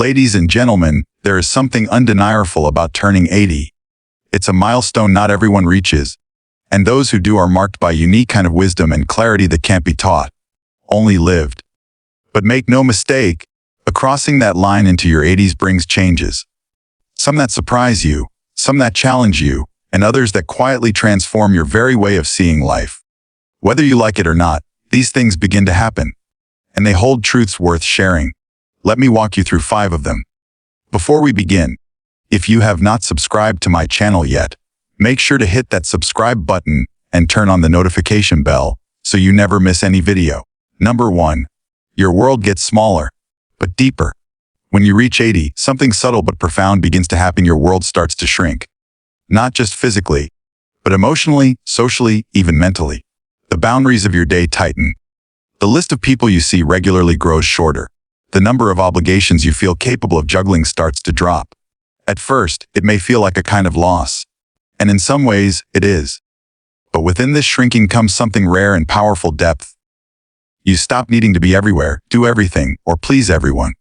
Ladies and gentlemen, there is something undeniable about turning 80. It's a milestone not everyone reaches, and those who do are marked by a unique kind of wisdom and clarity that can't be taught, only lived. But make no mistake, crossing that line into your 80s brings changes. Some that surprise you, some that challenge you, and others that quietly transform your very way of seeing life. Whether you like it or not, these things begin to happen, and they hold truths worth sharing. Let me walk you through 5 of them. Before we begin, if you have not subscribed to my channel yet, make sure to hit that subscribe button and turn on the notification bell so you never miss any video. Number 1. Your world gets smaller, but deeper. When you reach 80, something subtle but profound begins to happen. Your world starts to shrink. Not just physically, but emotionally, socially, even mentally. The boundaries of your day tighten. The list of people you see regularly grows shorter. The number of obligations you feel capable of juggling starts to drop. At first, it may feel like a kind of loss. And in some ways, it is. But within this shrinking comes something rare and powerful: depth. You stop needing to be everywhere, do everything, or please everyone.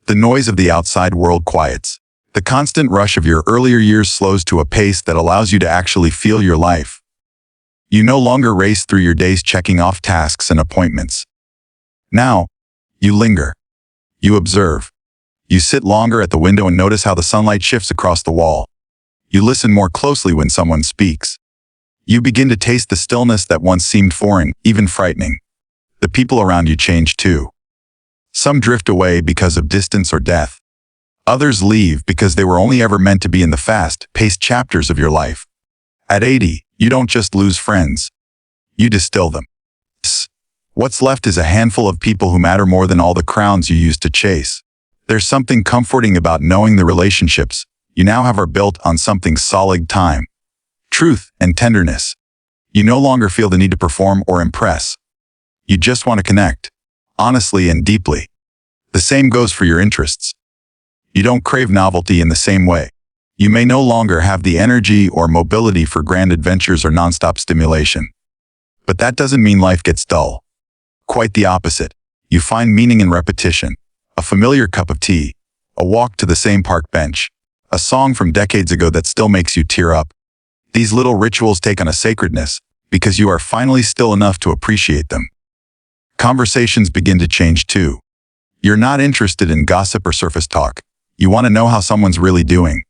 The noise of the outside world quiets. The constant rush of your earlier years slows to a pace that allows you to actually feel your life. You no longer race through your days checking off tasks and appointments. Now, you linger. You observe. You sit longer at the window and notice how the sunlight shifts across the wall. You listen more closely when someone speaks. You begin to taste the stillness that once seemed foreign, even frightening. The people around you change too. Some drift away because of distance or death. Others leave because they were only ever meant to be in the fast-paced chapters of your life. At 80, you don't just lose friends. You distill them. What's left is a handful of people who matter more than all the crowns you used to chase. There's something comforting about knowing the relationships you now have are built on something solid: time, truth, and tenderness. You no longer feel the need to perform or impress. You just want to connect, honestly and deeply. The same goes for your interests. You don't crave novelty in the same way. You may no longer have the energy or mobility for grand adventures or nonstop stimulation. But that doesn't mean life gets dull. Quite the opposite. You find meaning in repetition. A familiar cup of tea, a walk to the same park bench, a song from decades ago that still makes you tear up. These little rituals take on a sacredness because you are finally still enough to appreciate them. Conversations begin to change too. You're not interested in gossip or surface talk. You want to know how someone's really doing.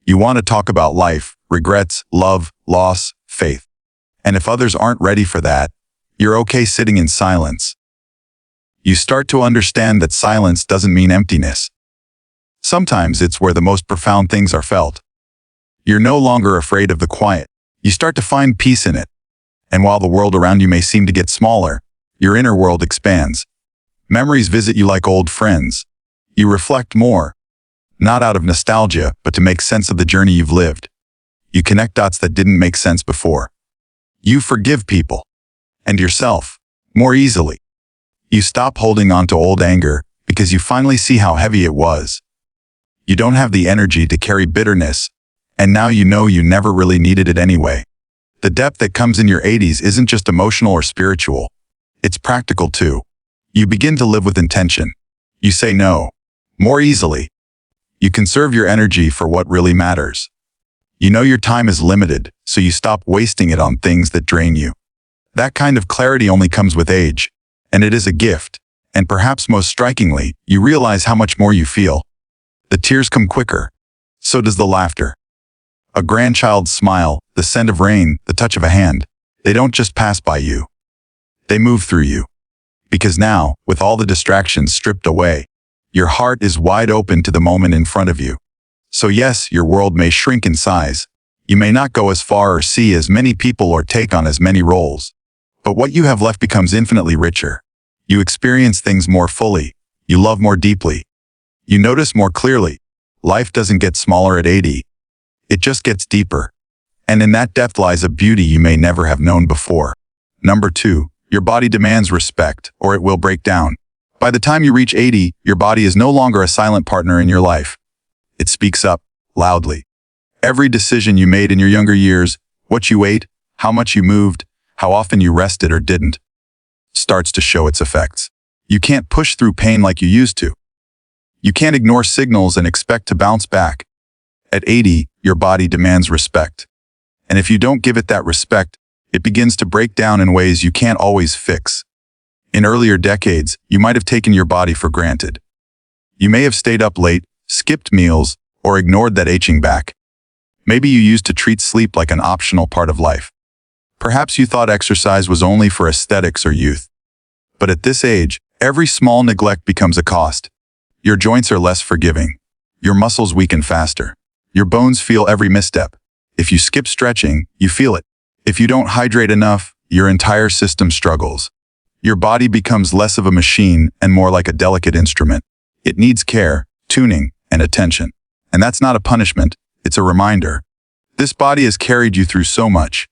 You want to talk about life, regrets, love, loss, faith. And if others aren't ready for that, you're okay sitting in silence. You start to understand that silence doesn't mean emptiness. Sometimes it's where the most profound things are felt. You're no longer afraid of the quiet. You start to find peace in it. And while the world around you may seem to get smaller, your inner world expands. Memories visit you like old friends. You reflect more, not out of nostalgia, but to make sense of the journey you've lived. You connect dots that didn't make sense before. You forgive people and yourself more easily. You stop holding on to old anger because you finally see how heavy it was. You don't have the energy to carry bitterness, and now you know you never really needed it anyway. The depth that comes in your 80s isn't just emotional or spiritual. It's practical too. You begin to live with intention. You say no more easily. You conserve your energy for what really matters. You know your time is limited, so you stop wasting it on things that drain you. That kind of clarity only comes with age, and it is a gift. And perhaps most strikingly, you realize how much more you feel. The tears come quicker. So does the laughter. A grandchild's smile, the scent of rain, the touch of a hand. They don't just pass by you. They move through you. Because now, with all the distractions stripped away, your heart is wide open to the moment in front of you. So yes, your world may shrink in size. You may not go as far or see as many people or take on as many roles. But what you have left becomes infinitely richer. You experience things more fully. You love more deeply. You notice more clearly. Life doesn't get smaller at 80. It just gets deeper. And in that depth lies a beauty you may never have known before. Number 2. Your body demands respect, or it will break down. By the time you reach 80, your body is no longer a silent partner in your life. It speaks up, loudly. Every decision you made in your younger years, what you ate, how much you moved, how often you rested or didn't, starts to show its effects. You can't push through pain like you used to. You can't ignore signals and expect to bounce back. At 80, your body demands respect. And if you don't give it that respect, it begins to break down in ways you can't always fix. In earlier decades, you might have taken your body for granted. You may have stayed up late, skipped meals, or ignored that aching back. Maybe you used to treat sleep like an optional part of life. Perhaps you thought exercise was only for aesthetics or youth. But at this age, every small neglect becomes a cost. Your joints are less forgiving. Your muscles weaken faster. Your bones feel every misstep. If you skip stretching, you feel it. If you don't hydrate enough, your entire system struggles. Your body becomes less of a machine and more like a delicate instrument. It needs care, tuning, and attention. And that's not a punishment, it's a reminder. This body has carried you through so much.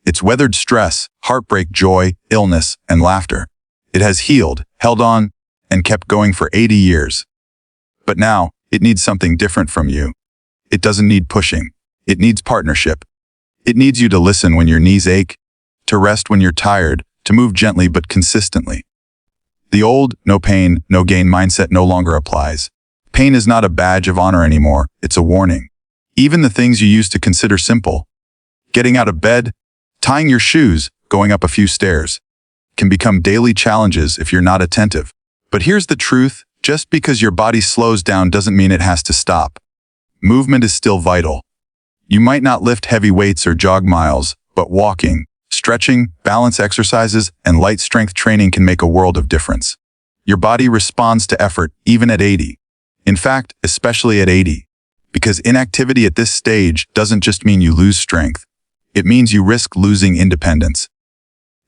It's weathered stress, heartbreak, joy, illness, and laughter. It has healed, held on, and kept going for 80 years. But now, it needs something different from you. It doesn't need pushing. It needs partnership. It needs you to listen when your knees ache, to rest when you're tired, to move gently but consistently. The old, no pain, no gain mindset no longer applies. Pain is not a badge of honor anymore, it's a warning. Even the things you used to consider simple, getting out of bed, tying your shoes, going up a few stairs, can become daily challenges if you're not attentive. But here's the truth, just because your body slows down doesn't mean it has to stop. Movement is still vital. You might not lift heavy weights or jog miles, but walking, stretching, balance exercises, and light strength training can make a world of difference. Your body responds to effort even at 80. In fact, especially at 80. Because inactivity at this stage doesn't just mean you lose strength. It means you risk losing independence.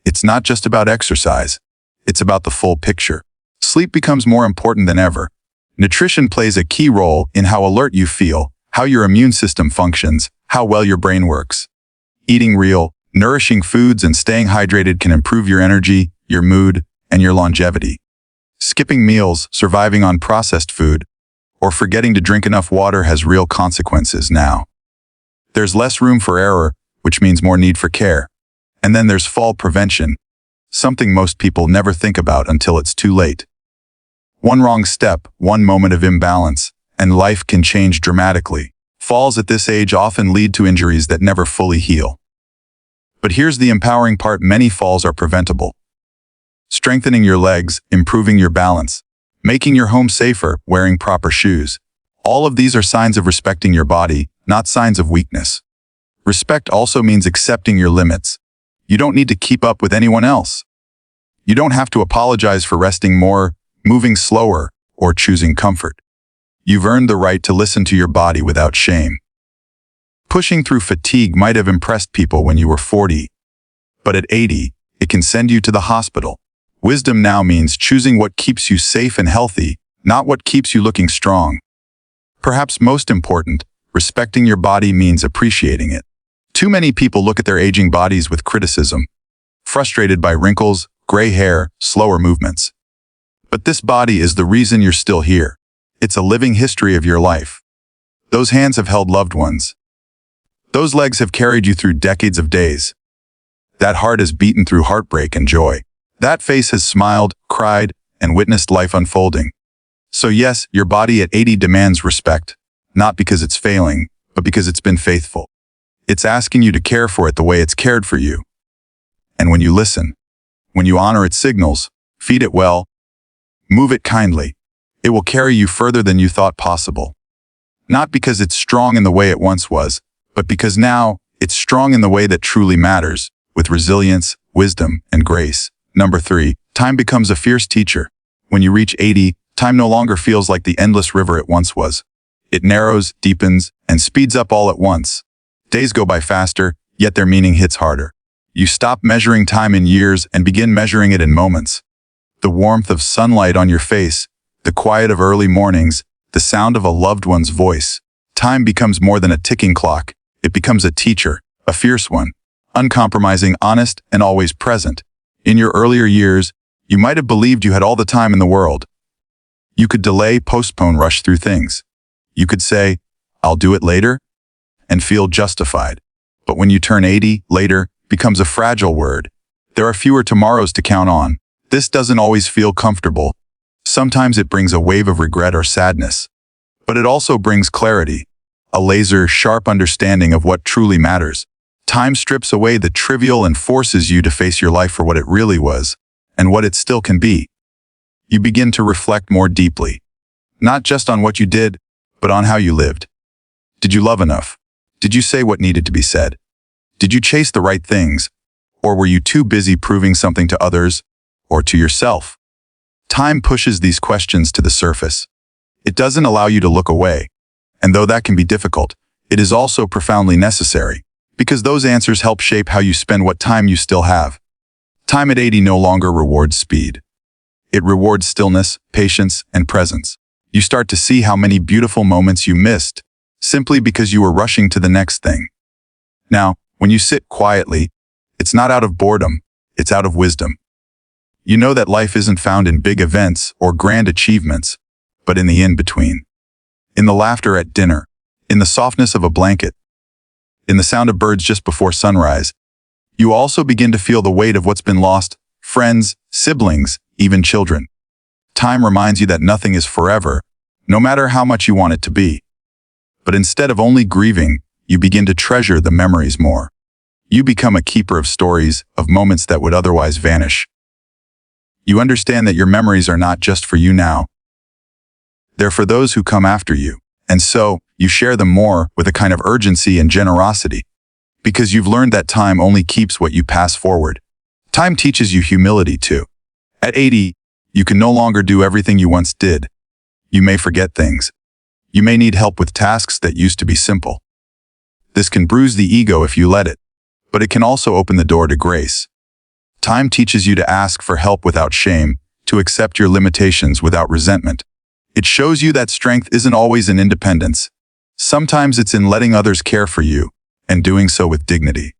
It's not just about exercise. It's about the full picture. Sleep becomes more important than ever. Nutrition plays a key role in how alert you feel, how your immune system functions, how well your brain works. Eating real, nourishing foods and staying hydrated can improve your energy, your mood, and your longevity. Skipping meals, surviving on processed food, or forgetting to drink enough water has real consequences now. There's less room for error, which means more need for care. And then there's fall prevention, something most people never think about until it's too late. One wrong step, one moment of imbalance, and life can change dramatically. Falls at this age often lead to injuries that never fully heal. But here's the empowering part: many falls are preventable. Strengthening your legs, improving your balance, making your home safer, wearing proper shoes. All of these are signs of respecting your body, not signs of weakness. Respect also means accepting your limits. You don't need to keep up with anyone else. You don't have to apologize for resting more, moving slower, or choosing comfort. You've earned the right to listen to your body without shame. Pushing through fatigue might have impressed people when you were 40, but at 80, it can send you to the hospital. Wisdom now means choosing what keeps you safe and healthy, not what keeps you looking strong. Perhaps most important, respecting your body means appreciating it. Too many people look at their aging bodies with criticism, frustrated by wrinkles, gray hair, slower movements. But this body is the reason you're still here. It's a living history of your life. Those hands have held loved ones. Those legs have carried you through decades of days. That heart has beaten through heartbreak and joy. That face has smiled, cried, and witnessed life unfolding. So yes, your body at 80 demands respect, not because it's failing, but because it's been faithful. It's asking you to care for it the way it's cared for you. And when you listen, when you honor its signals, feed it well, move it kindly, it will carry you further than you thought possible. Not because it's strong in the way it once was, but because now it's strong in the way that truly matters, with resilience, wisdom, and grace. Number 3, time becomes a fierce teacher. When you reach 80, time no longer feels like the endless river it once was. It narrows, deepens, and speeds up all at once. Days go by faster, yet their meaning hits harder. You stop measuring time in years and begin measuring it in moments. The warmth of sunlight on your face, the quiet of early mornings, the sound of a loved one's voice. Time becomes more than a ticking clock. It becomes a teacher, a fierce one, uncompromising, honest, and always present. In your earlier years, you might have believed you had all the time in the world. You could delay, postpone, rush through things. You could say, "I'll do it later," and feel justified. But when you turn 80, later becomes a fragile word. There are fewer tomorrows to count on. This doesn't always feel comfortable. Sometimes it brings a wave of regret or sadness, but it also brings clarity, a laser-sharp understanding of what truly matters. Time strips away the trivial and forces you to face your life for what it really was, and what it still can be. You begin to reflect more deeply, not just on what you did, but on how you lived. Did you love enough? Did you say what needed to be said? Did you chase the right things? Or were you too busy proving something to others or to yourself? Time pushes these questions to the surface. It doesn't allow you to look away. And though that can be difficult, it is also profoundly necessary, because those answers help shape how you spend what time you still have. Time at 80 no longer rewards speed. It rewards stillness, patience, and presence. You start to see how many beautiful moments you missed, simply because you were rushing to the next thing. Now, when you sit quietly, it's not out of boredom, it's out of wisdom. You know that life isn't found in big events or grand achievements, but in the in-between. In the laughter at dinner, in the softness of a blanket, in the sound of birds just before sunrise. You also begin to feel the weight of what's been lost, friends, siblings, even children. Time reminds you that nothing is forever, no matter how much you want it to be. But instead of only grieving, you begin to treasure the memories more. You become a keeper of stories, of moments that would otherwise vanish. You understand that your memories are not just for you now. They're for those who come after you, and so you share them more with a kind of urgency and generosity, because you've learned that time only keeps what you pass forward. Time teaches you humility too. At 80, you can no longer do everything you once did. You may forget things. You may need help with tasks that used to be simple. This can bruise the ego if you let it, but it can also open the door to grace. Time teaches you to ask for help without shame, to accept your limitations without resentment. It shows you that strength isn't always in independence. Sometimes it's in letting others care for you, and doing so with dignity.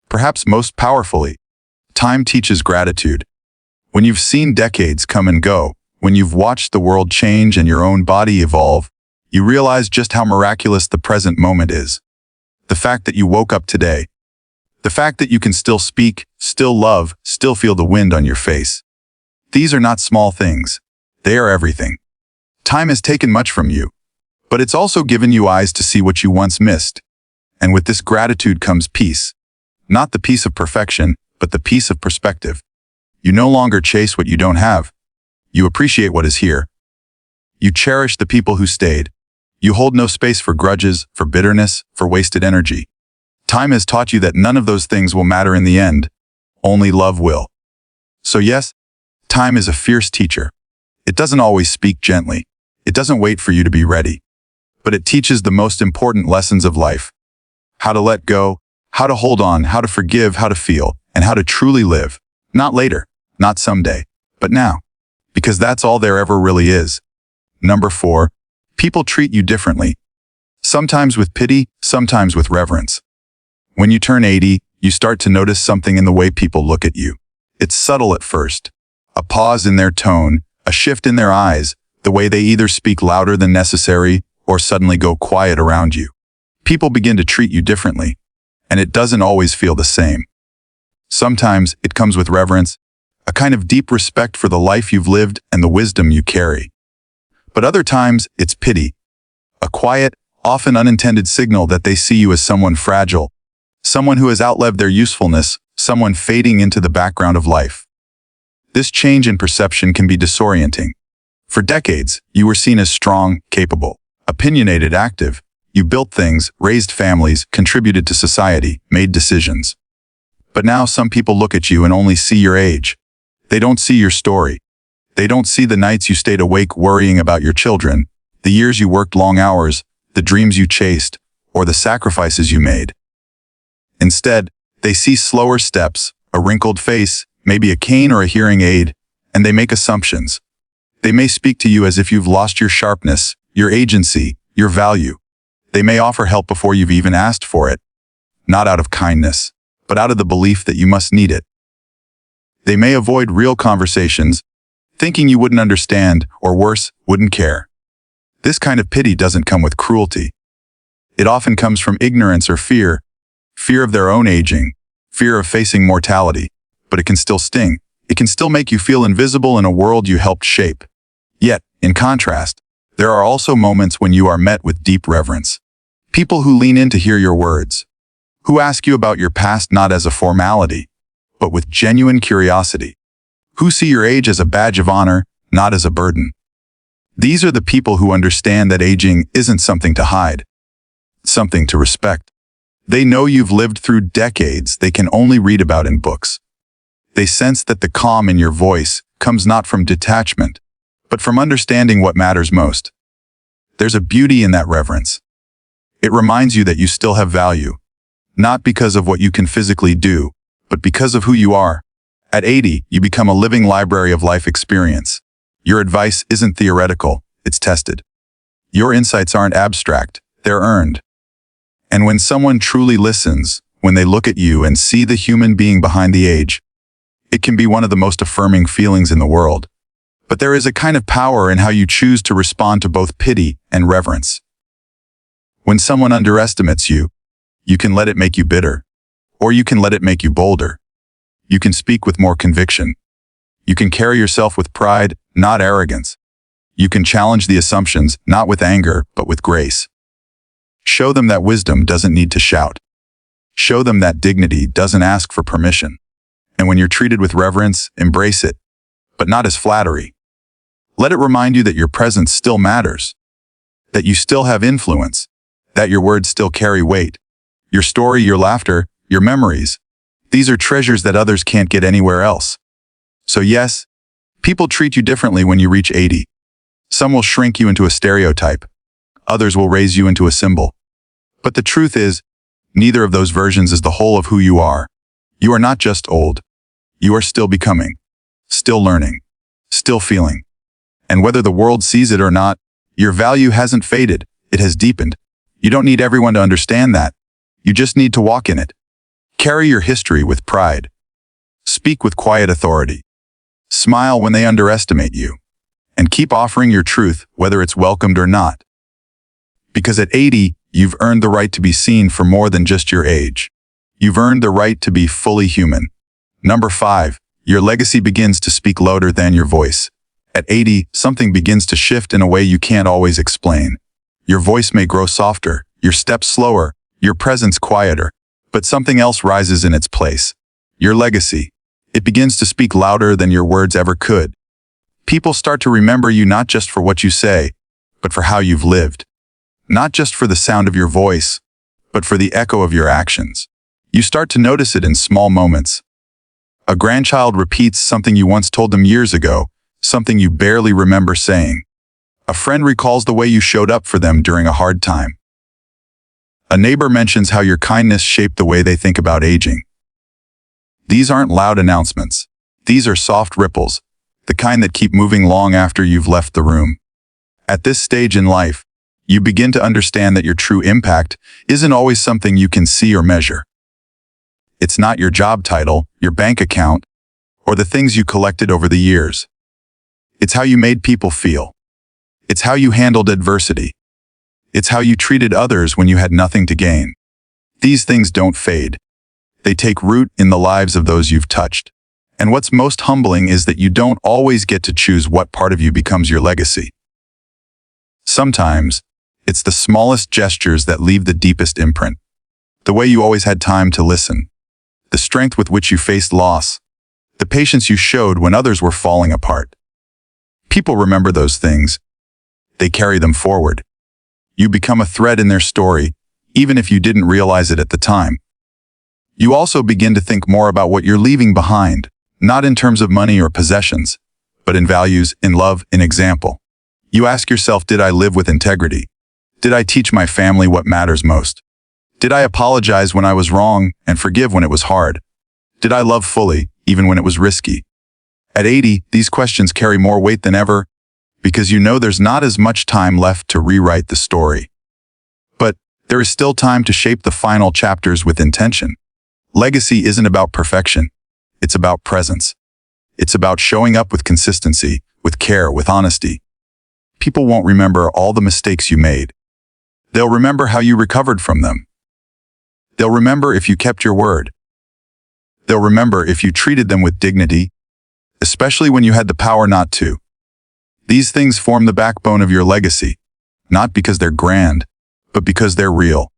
Perhaps most powerfully, time teaches gratitude. When you've seen decades come and go, when you've watched the world change and your own body evolve, you realize just how miraculous the present moment is. The fact that you woke up today, the fact that you can still speak, still love, still feel the wind on your face. These are not small things. They are everything. Time has taken much from you, but it's also given you eyes to see what you once missed. And with this gratitude comes peace. Not the peace of perfection, but the peace of perspective. You no longer chase what you don't have. You appreciate what is here. You cherish the people who stayed. You hold no space for grudges, for bitterness, for wasted energy. Time has taught you that none of those things will matter in the end. Only love will. So yes, time is a fierce teacher. It doesn't always speak gently. It doesn't wait for you to be ready. But it teaches the most important lessons of life. How to let go, how to hold on, how to forgive, how to feel, and how to truly live. Not later, not someday, but now. Because that's all there ever really is. Number 4, people treat you differently. Sometimes with pity, sometimes with reverence. When you turn 80, you start to notice something in the way people look at you. It's subtle at first. A pause in their tone, a shift in their eyes, the way they either speak louder than necessary or suddenly go quiet around you. People begin to treat you differently, and it doesn't always feel the same. Sometimes it comes with reverence, a kind of deep respect for the life you've lived and the wisdom you carry. But other times, it's pity, a quiet, often unintended signal that they see you as someone fragile, someone who has outlived their usefulness, someone fading into the background of life. This change in perception can be disorienting. For decades, you were seen as strong, capable, opinionated, active. You built things, raised families, contributed to society, made decisions. But now some people look at you and only see your age. They don't see your story. They don't see the nights you stayed awake worrying about your children, the years you worked long hours, the dreams you chased, or the sacrifices you made. Instead, they see slower steps, a wrinkled face, maybe a cane or a hearing aid, and they make assumptions. They may speak to you as if you've lost your sharpness, your agency, your value. They may offer help before you've even asked for it, not out of kindness, but out of the belief that you must need it. They may avoid real conversations, thinking you wouldn't understand, or worse, wouldn't care. This kind of pity doesn't come with cruelty. It often comes from ignorance or fear of their own aging, fear of facing mortality, but it can still sting. It can still make you feel invisible in a world you helped shape. Yet, in contrast, there are also moments when you are met with deep reverence. People who lean in to hear your words, who ask you about your past not as a formality, but with genuine curiosity, who see your age as a badge of honor, not as a burden. These are the people who understand that aging isn't something to hide, something to respect. They know you've lived through decades they can only read about in books. They sense that the calm in your voice comes not from detachment, but from understanding what matters most. There's a beauty in that reverence. It reminds you that you still have value, not because of what you can physically do, but because of who you are. At 80, you become a living library of life experience. Your advice isn't theoretical, it's tested. Your insights aren't abstract, they're earned. And when someone truly listens, when they look at you and see the human being behind the age, it can be one of the most affirming feelings in the world. But there is a kind of power in how you choose to respond to both pity and reverence. When someone underestimates you, you can let it make you bitter, or you can let it make you bolder. You can speak with more conviction. You can carry yourself with pride, not arrogance. You can challenge the assumptions, not with anger, but with grace. Show them that wisdom doesn't need to shout. Show them that dignity doesn't ask for permission. And when you're treated with reverence, embrace it, but not as flattery. Let it remind you that your presence still matters, that you still have influence, that your words still carry weight. Your story, your laughter, your memories, these are treasures that others can't get anywhere else. So yes, people treat you differently when you reach 80. Some will shrink you into a stereotype. Others will raise you into a symbol. But the truth is, neither of those versions is the whole of who you are. You are not just old. You are still becoming, still learning, still feeling. And whether the world sees it or not, your value hasn't faded, it has deepened. You don't need everyone to understand that. You just need to walk in it. Carry your history with pride. Speak with quiet authority. Smile when they underestimate you. And keep offering your truth, whether it's welcomed or not. Because at 80, you've earned the right to be seen for more than just your age. You've earned the right to be fully human. Number 5, your legacy begins to speak louder than your voice. At 80, something begins to shift in a way you can't always explain. Your voice may grow softer, your steps slower, your presence quieter, but something else rises in its place. Your legacy. It begins to speak louder than your words ever could. People start to remember you not just for what you say, but for how you've lived. Not just for the sound of your voice, but for the echo of your actions. You start to notice it in small moments. A grandchild repeats something you once told them years ago, something you barely remember saying. A friend recalls the way you showed up for them during a hard time. A neighbor mentions how your kindness shaped the way they think about aging. These aren't loud announcements. These are soft ripples, the kind that keep moving long after you've left the room. At this stage in life, you begin to understand that your true impact isn't always something you can see or measure. It's not your job title, your bank account, or the things you collected over the years. It's how you made people feel. It's how you handled adversity. It's how you treated others when you had nothing to gain. These things don't fade. They take root in the lives of those you've touched. And what's most humbling is that you don't always get to choose what part of you becomes your legacy. Sometimes, it's the smallest gestures that leave the deepest imprint. The way you always had time to listen. The strength with which you faced loss. The patience you showed when others were falling apart. People remember those things. They carry them forward. You become a thread in their story, even if you didn't realize it at the time. You also begin to think more about what you're leaving behind, not in terms of money or possessions, but in values, in love, in example. You ask yourself, did I live with integrity? Did I teach my family what matters most? Did I apologize when I was wrong and forgive when it was hard? Did I love fully, even when it was risky? At 80, these questions carry more weight than ever, because you know there's not as much time left to rewrite the story. But there is still time to shape the final chapters with intention. Legacy isn't about perfection. It's about presence. It's about showing up with consistency, with care, with honesty. People won't remember all the mistakes you made. They'll remember how you recovered from them. They'll remember if you kept your word. They'll remember if you treated them with dignity, especially when you had the power not to. These things form the backbone of your legacy, not because they're grand, but because they're real.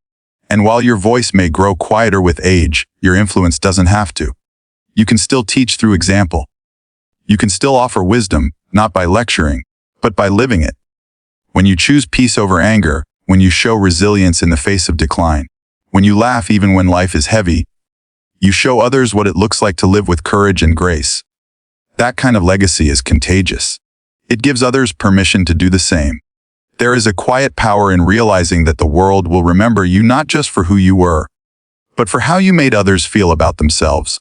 And while your voice may grow quieter with age, your influence doesn't have to. You can still teach through example. You can still offer wisdom, not by lecturing, but by living it. When you choose peace over anger, when you show resilience in the face of decline, when you laugh even when life is heavy, you show others what it looks like to live with courage and grace. That kind of legacy is contagious. It gives others permission to do the same. There is a quiet power in realizing that the world will remember you not just for who you were, but for how you made others feel about themselves.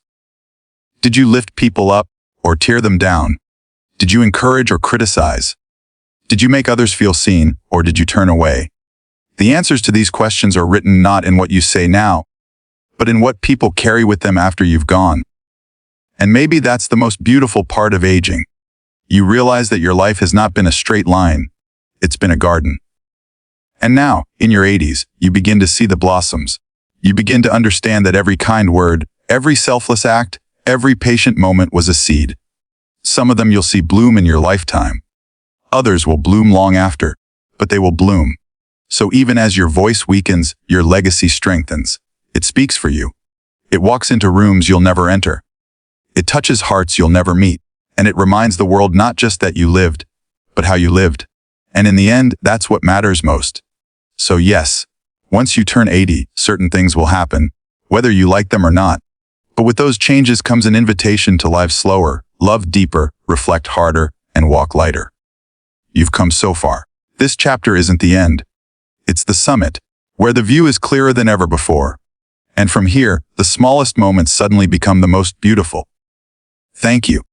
Did you lift people up or tear them down? Did you encourage or criticize? Did you make others feel seen or did you turn away? The answers to these questions are written not in what you say now, but in what people carry with them after you've gone. And maybe that's the most beautiful part of aging. You realize that your life has not been a straight line. It's been a garden. And now, in your 80s, you begin to see the blossoms. You begin to understand that every kind word, every selfless act, every patient moment was a seed. Some of them you'll see bloom in your lifetime. Others will bloom long after, but they will bloom. So even as your voice weakens, your legacy strengthens. It speaks for you. It walks into rooms you'll never enter. It touches hearts you'll never meet. And it reminds the world not just that you lived, but how you lived. And in the end, that's what matters most. So yes, once you turn 80, certain things will happen, whether you like them or not. But with those changes comes an invitation to live slower, love deeper, reflect harder, and walk lighter. You've come so far. This chapter isn't the end. It's the summit, where the view is clearer than ever before. And from here, the smallest moments suddenly become the most beautiful. Thank you.